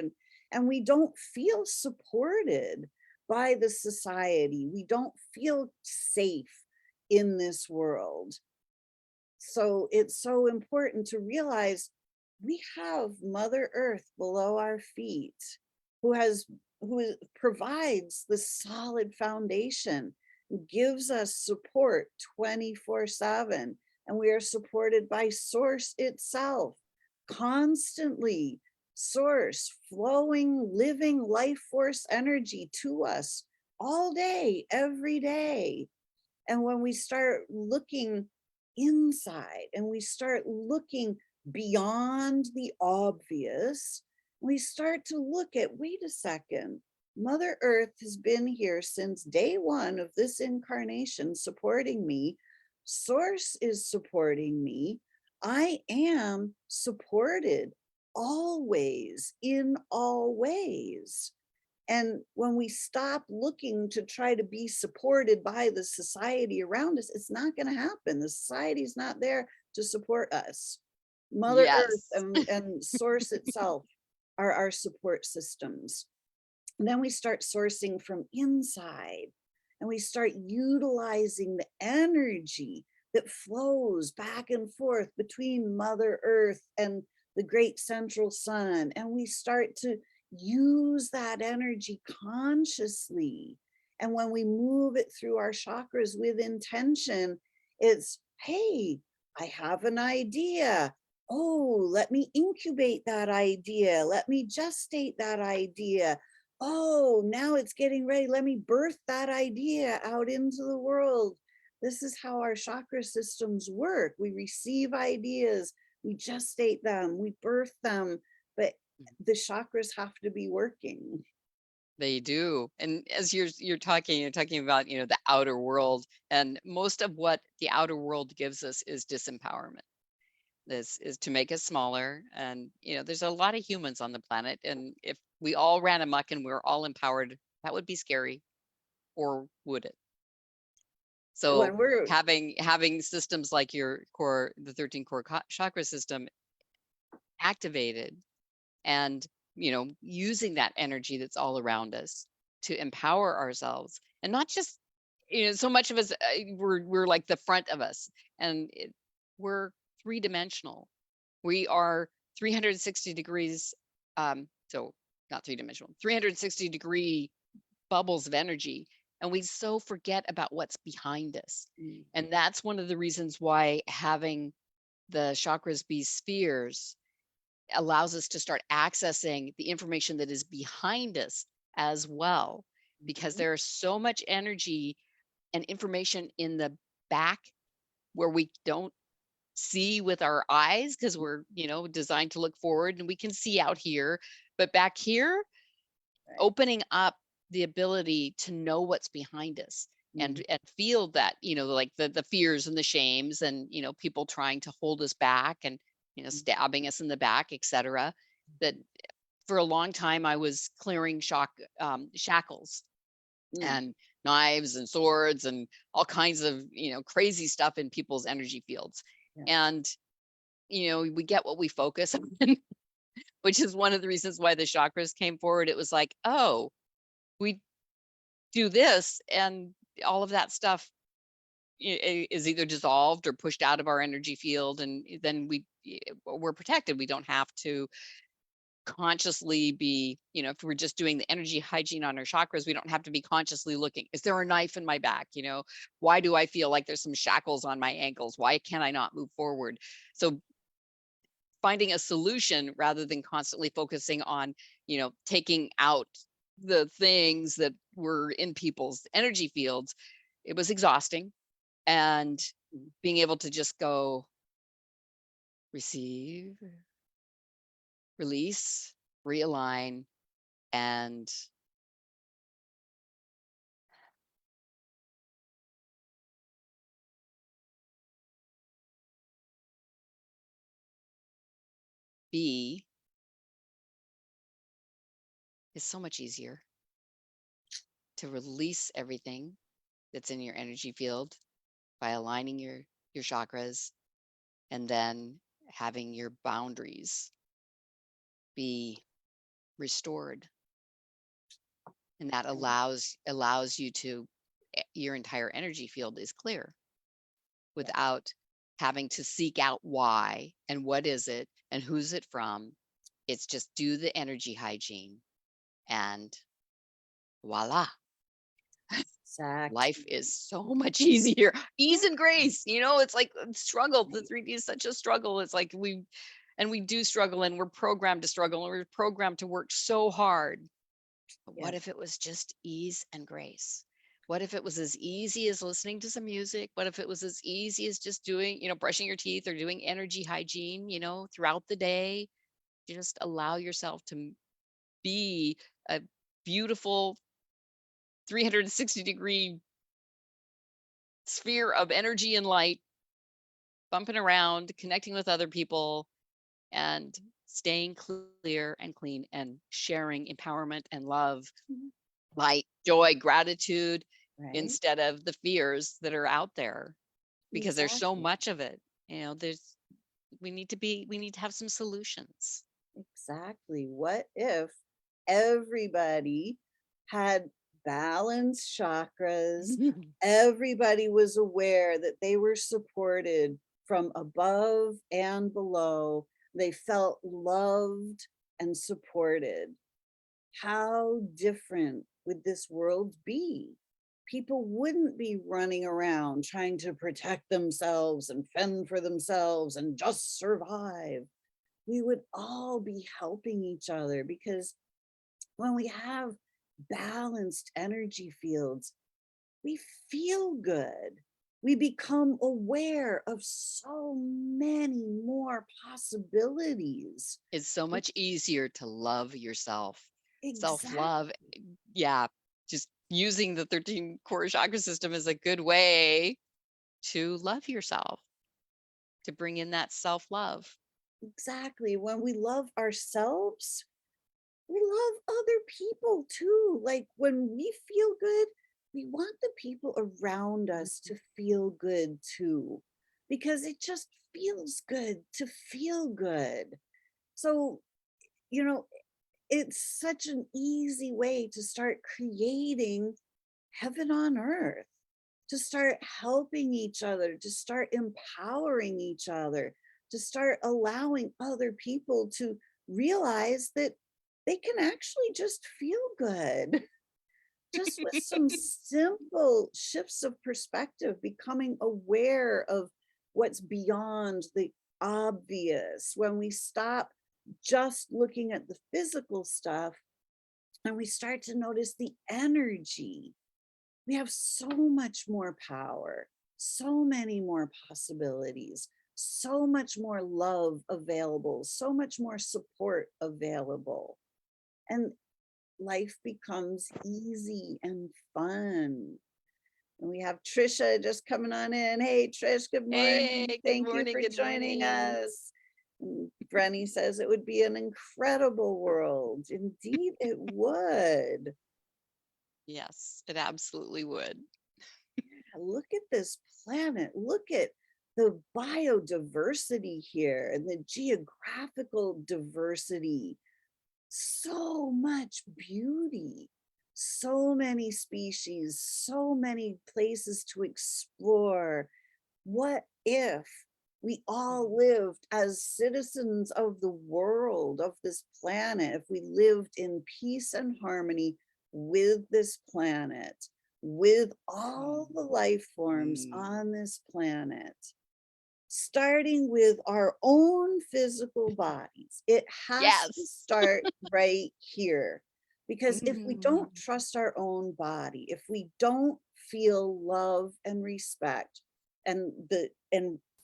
and we don't feel supported by the society. We don't feel safe in this world. So it's so important to realize we have Mother Earth below our feet, who provides the solid foundation, who gives us support 24/7, and we are supported by Source itself constantly. Source flowing, living life force energy to us all day, every day. And when we start looking inside and we start looking beyond the obvious, we start to look at, wait a second, Mother Earth has been here since day one of this incarnation, supporting me. Source is supporting me. I am supported always, in all ways. And when we stop looking to try to be supported by the society around us, it's not going to happen. The society's not there to support us. Mother Earth Yes. and Source itself are our support systems. And then we start sourcing from inside, and we start utilizing the energy that flows back and forth between Mother Earth and the great central sun. And we start to use that energy consciously. And when we move it through our chakras with intention, it's, hey, I have an idea. Oh, let me incubate that idea. Let me gestate that idea. Oh, now it's getting ready. Let me birth that idea out into the world. This is how our chakra systems work. We receive ideas, we gestate them, we birth them, but the chakras have to be working. They do. And as you're talking about, the outer world, and most of what the outer world gives us is disempowerment. This is to make us smaller. And, there's a lot of humans on the planet. And if we all ran amok and we were all empowered, that would be scary. Or would it? So When we're having systems like the 13 core chakra system activated, and using that energy that's all around us to empower ourselves, and not just so much of us we're like the front of us, and we're three-dimensional. We are 360 degrees, so not three-dimensional, 360 degree bubbles of energy, and we so forget about what's behind us. And that's one of the reasons why having the chakras be spheres allows us to start accessing the information that is behind us as well, because there's so much energy and information in the back where we don't see with our eyes, because we're designed to look forward, and we can see out here, but back here, opening up the ability to know what's behind us, and feel that, like the fears and the shames, and people trying to hold us back, and stabbing us in the back, etc. That for a long time I was clearing shackles and knives and swords and all kinds of crazy stuff in people's energy fields. And we get what we focus on, which is one of the reasons why the chakras came forward. It was like, oh, we do this, and all of that stuff is either dissolved or pushed out of our energy field, and then we're protected. We don't have to consciously be, if we're just doing the energy hygiene on our chakras, we don't have to be consciously looking, is there a knife in my back? Why do I feel like there's some shackles on my ankles? Why can I not move forward? So finding a solution rather than constantly focusing on, taking out the things that were in people's energy fields, it was exhausting. And being able to just go receive, release, realign, and be is so much easier. To release everything that's in your energy field by aligning your chakras, and then having your boundaries be restored, and that allows you to, your entire energy field is clear without having to seek out why and what is it and who's it from. It's just do the energy hygiene, and voila. Exactly. Life is so much easier. Ease and grace, it's like struggle. The 3D is such a struggle. It's like we do struggle, and we're programmed to struggle, and we're programmed to work so hard. But what if it was just ease and grace? What if it was as easy as listening to some music? What if it was as easy as just doing, brushing your teeth, or doing energy hygiene, throughout the day? You just allow yourself to be a beautiful 360 degree sphere of energy and light, bumping around, connecting with other people, and staying clear and clean, and sharing empowerment and love, light, joy, gratitude, instead of the fears that are out there, because there's so much of it. We need to have some solutions. Exactly. What if everybody had balanced chakras. Everybody was aware that they were supported from above and below. They felt loved and supported. How different would this world be? People wouldn't be running around trying to protect themselves and fend for themselves and just survive. We would all be helping each other, because when we have balanced energy fields, we feel good. We become aware of so many more possibilities. It's so much easier to love yourself. Exactly. Self-love, yeah, just using the 13 core chakra system is a good way to love yourself, to bring in that self-love. Exactly. When we love ourselves, we love other people too. Like when we feel good, we want the people around us to feel good too, because it just feels good to feel good. So, you know, it's such an easy way to start creating heaven on earth, to start helping each other, to start empowering each other, to start allowing other people to realize that they can actually just feel good. Just with some simple shifts of perspective, becoming aware of what's beyond the obvious. When we stop just looking at the physical stuff and we start to notice the energy, we have so much more power, so many more possibilities, so much more love available, so much more support available. And life becomes easy and fun. And we have Trisha just coming on in. Hey, Trish, good morning. Hey, good Thank you morning, for good joining morning. us. And Brenny says it would be an incredible world. Indeed, it would. Yes, it absolutely would. Look at this planet. Look at the biodiversity here and the geographical diversity. So much beauty, so many species, so many places to explore. What if we all lived as citizens of the world, of this planet, if we lived in peace and harmony with this planet, with all the life forms on this planet, starting with our own physical bodies? It has to Yes. start right here. Because if we Mm. don't trust our own body, if we don't feel love and respect and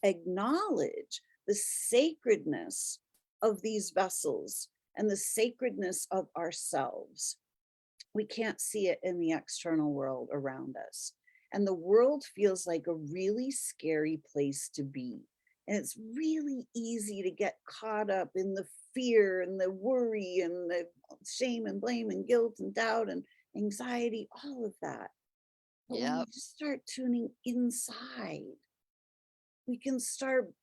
acknowledge the sacredness of these vessels and the sacredness of ourselves, we can't see it in the external world around us. And the world feels like a really scary place to be. And it's really easy to get caught up in the fear and the worry and the shame and blame and guilt and doubt and anxiety, all of that. But when we Yep. just start tuning inside, we can start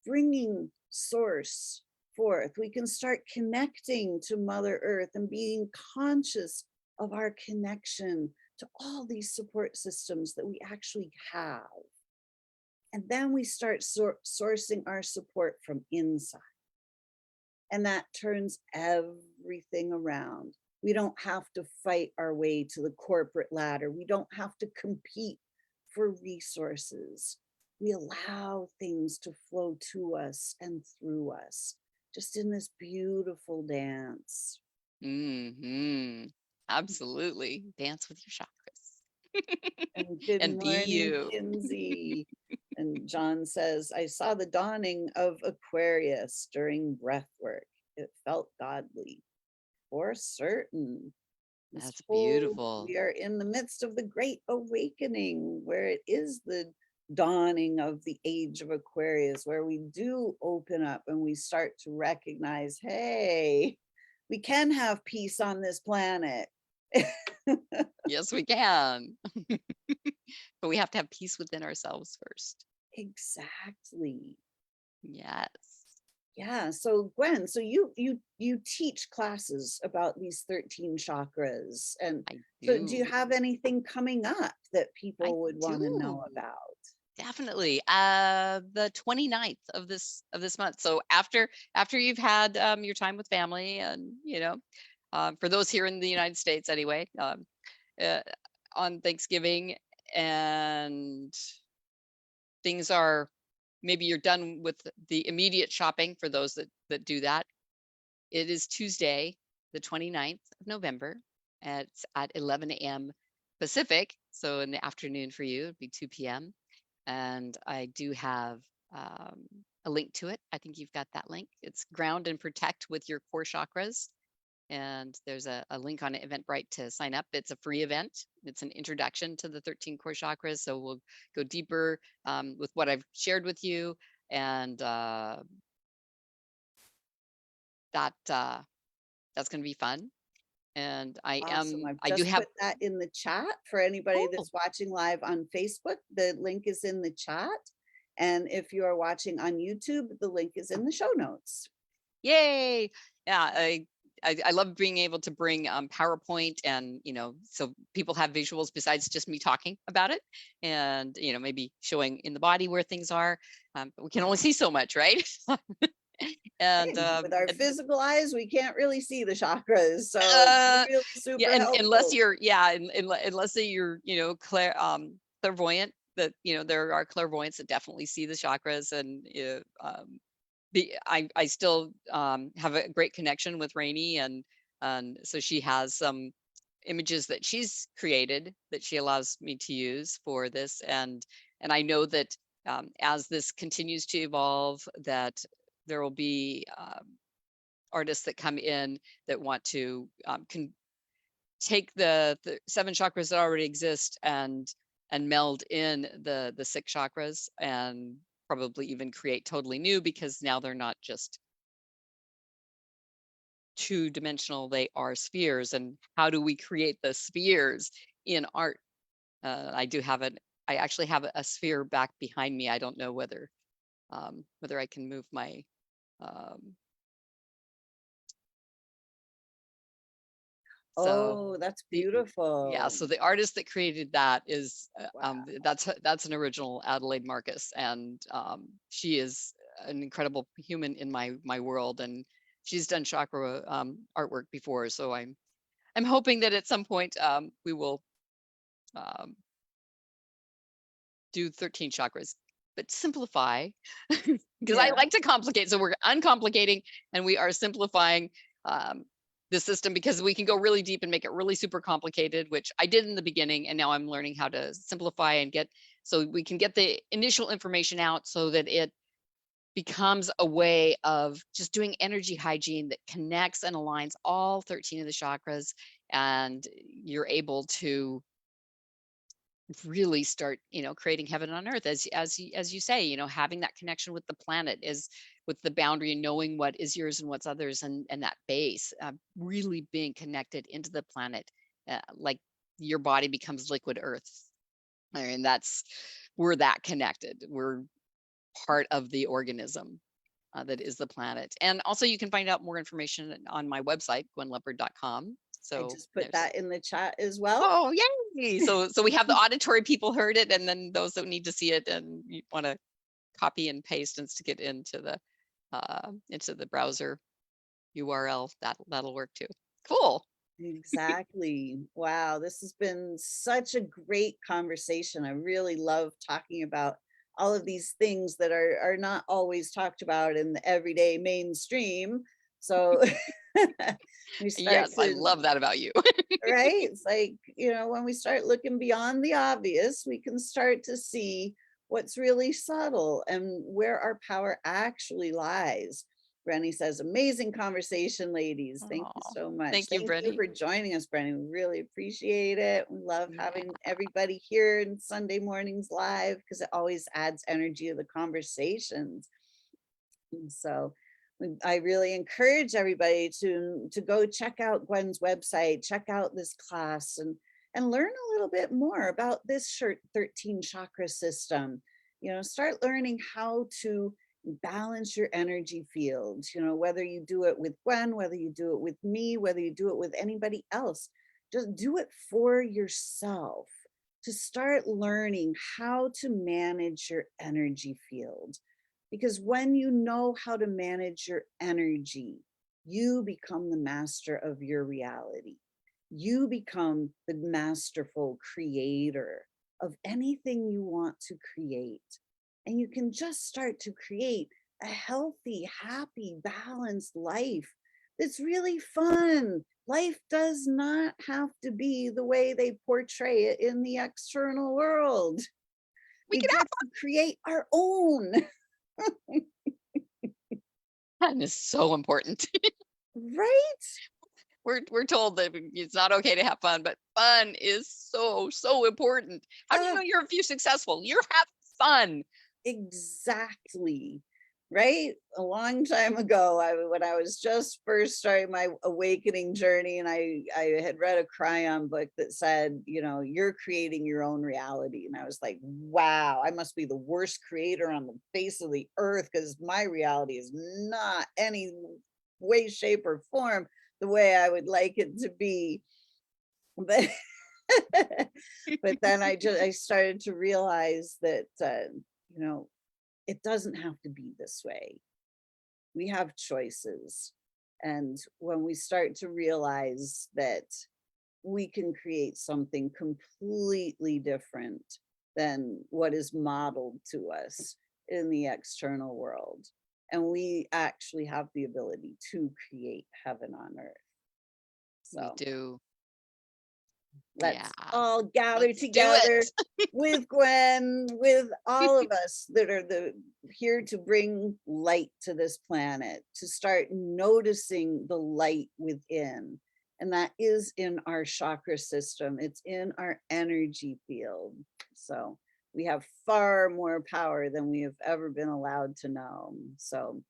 bringing source forth. We can start connecting to Mother Earth and being conscious of our connection to all these support systems that we actually have. And then we start sourcing our support from inside. And that turns everything around. We don't have to fight our way to the corporate ladder. We don't have to compete for resources. We allow things to flow to us and through us, just in this beautiful dance. Mm-hmm. Absolutely. Dance with your chakras. And good And be morning, you. Kinsey. And John says, I saw the dawning of Aquarius during breath work. It felt godly. For certain. This That's whole, beautiful. we are in the midst of the great awakening, where it is the dawning of the age of Aquarius, where we do open up and we start to recognize, hey, we can have peace on this planet. Yes, we can. But we have to have peace within ourselves first. Exactly. Yes. Yeah. So Gwen, so you teach classes about these 13 chakras. And I so do you do. have anything coming up that I people would want to know do. about? Definitely. The 29th of this month. So after you've had your time with family, and for those here in the United States anyway, uh, on Thanksgiving, and things are, maybe you're done with the immediate shopping for those that do that. It is Tuesday, the 29th of November. It's at 11 a.m. Pacific. So in the afternoon for you, it'd be 2 p.m. And I do have a link to it. I think you've got that link. It's Ground and Protect with Your Core Chakras. And there's a link on Eventbrite to sign up. It's a free event. It's an introduction to the 13 core chakras. So we'll go deeper with what I've shared with you. And that's going to be fun. And Awesome. I've I do just have, put that in the chat for anybody oh, that's watching live on Facebook. The link is in the chat. And if you are watching on YouTube, the link is in the show notes. yay. Yeah, I love being able to bring PowerPoint, and so people have visuals besides just me talking about it, and maybe showing in the body where things are. But we can only see so much, right? and Right. With our and, physical eyes, we can't really see the chakras. So it's uh, really yeah, super and unless helpful. you're, unless say you're clairvoyant, that there are clairvoyants that definitely see the chakras. And I still have a great connection with Rainey, and so she has some images that she's created that she allows me to use for this. And I know that as this continues to evolve, that there will be artists that come in that want to can take the 7 chakras that already exist and meld in the 6 chakras, and probably even create totally new, because now they're not just two-dimensional, they are spheres. And how do we create the spheres in art? I actually have a sphere back behind me. I don't know whether I can move my so Oh, that's the yeah, beautiful. so the artist that created that is Wow. that's an original Adelaide Marcus, and she is an incredible human in my world, and she's done chakra artwork before. So I'm hoping that at some point we will um, do 13 chakras, but simplify, because I Yeah. like to complicate. So we're uncomplicating, and we are simplifying the system, because we can go really deep and make it really super complicated, which I did in the beginning. And now I'm learning how to simplify and so we can get the initial information out, so that it becomes a way of just doing energy hygiene that connects and aligns all 13 of the chakras. And you're able to really start creating heaven on earth, as you say, having that connection with the planet, is with the boundary, and knowing what is yours and what's others, and that base, really being connected into the planet, like your body becomes liquid earth. I mean, we're that connected. We're part of the organism that is the planet. And also, you can find out more information on my website, gwenlepard.com. I So just put there's, that in the chat as well. oh, yay. So we have the auditory people heard it, and then those that need to see it and you want to copy and paste and stick it into the browser URL, that'll work too. Cool. Exactly. Wow, this has been such a great conversation. I really love talking about all of these things that are not always talked about in the everyday mainstream. So we start Yes, I to, love that about you. right? It's like, when we start looking beyond the obvious, we can start to see what's really subtle and where our power actually lies. Brenny says, amazing conversation, ladies. Thank you Oh, so much. thank you, Thank you Brittany. for joining us, Brenny. We really appreciate it. We love Yeah. having everybody here in Sunday mornings live, because it always adds energy to the conversations. And so I really encourage everybody to go check out Gwen's website, check out this class, and learn a little bit more about this 13 chakra system. Start learning how to balance your energy field, whether you do it with Gwen, whether you do it with me, whether you do it with anybody else, just do it for yourself to start learning how to manage your energy field. Because when you know how to manage your energy, you become the master of your reality. You become the masterful creator of anything you want to create. And you can just start to create a healthy, happy, balanced life that's really fun. Life does not have to be the way they portray it in the external world. We We can get to create our own. fun is so important. Right? We're told that it's not okay to have fun, but fun is so important. How do you know if you're successful? You're having fun. Exactly. Right? A long time ago, when I was just first starting my awakening journey, and I had read a Cryon book that said, you're creating your own reality. And I was like, wow, I must be the worst creator on the face of the earth, because my reality is not any way, shape, or form the way I would like it to be. But but then I started to realize that it doesn't have to be this way. We have choices. And when we start to realize that we can create something completely different than what is modeled to us in the external world, and we actually have the ability to create heaven on earth. We So do. let's Yeah. all gather Let's do together it. with Gwen, with all of us that are here to bring light to this planet, to start noticing the light within. And that is in our chakra system. It's in our energy field. So we have far more power than we have ever been allowed to know. So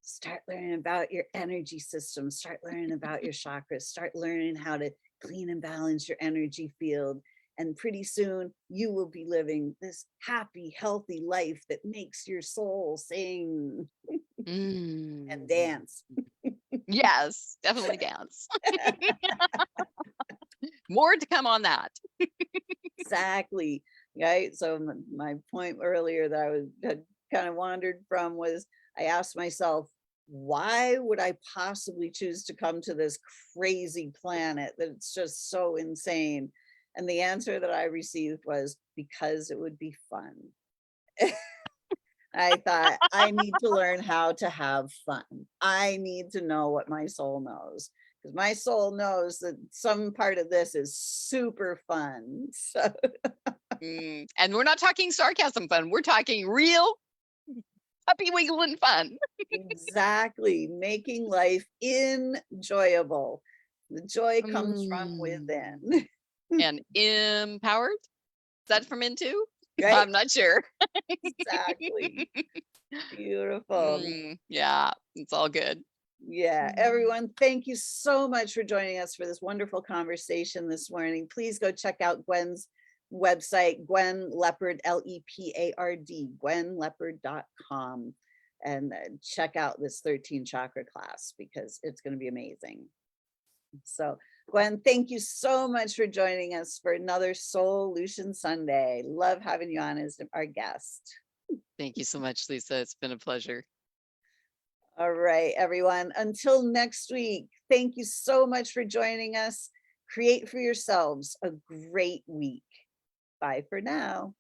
start learning about your energy system, start learning about your chakras, start learning how to clean and balance your energy field. And pretty soon you will be living this happy, healthy life that makes your soul sing and dance. Yes, definitely dance. More to come on that. Exactly. Right. So my point earlier that had kind of wandered from was, I asked myself, why would I possibly choose to come to this crazy planet that it's just so insane? And the answer that I received was, because it would be fun. I thought, I need to learn how to have fun. I need to know what my soul knows, because my soul knows that some part of this is super fun. So And we're not talking sarcasm fun. We're talking real puppy wiggling fun. exactly, making life enjoyable. The joy comes from within. And empowered. Is that from in too? Right? I'm not sure. Exactly. Beautiful. Yeah, it's all good. Yeah, everyone, thank you so much for joining us for this wonderful conversation this morning. Please go check out Gwen's website, Gwen Lepard, Lepard, gwenlepard.com, and check out this 13 chakra class, because it's going to be amazing. So Gwen, thank you so much for joining us for another Soul-Lution Sunday. Love having you on as our guest. Thank you so much, Lisa. It's been a pleasure. All right, everyone. Until next week, thank you so much for joining us. Create for yourselves a great week. Bye for now.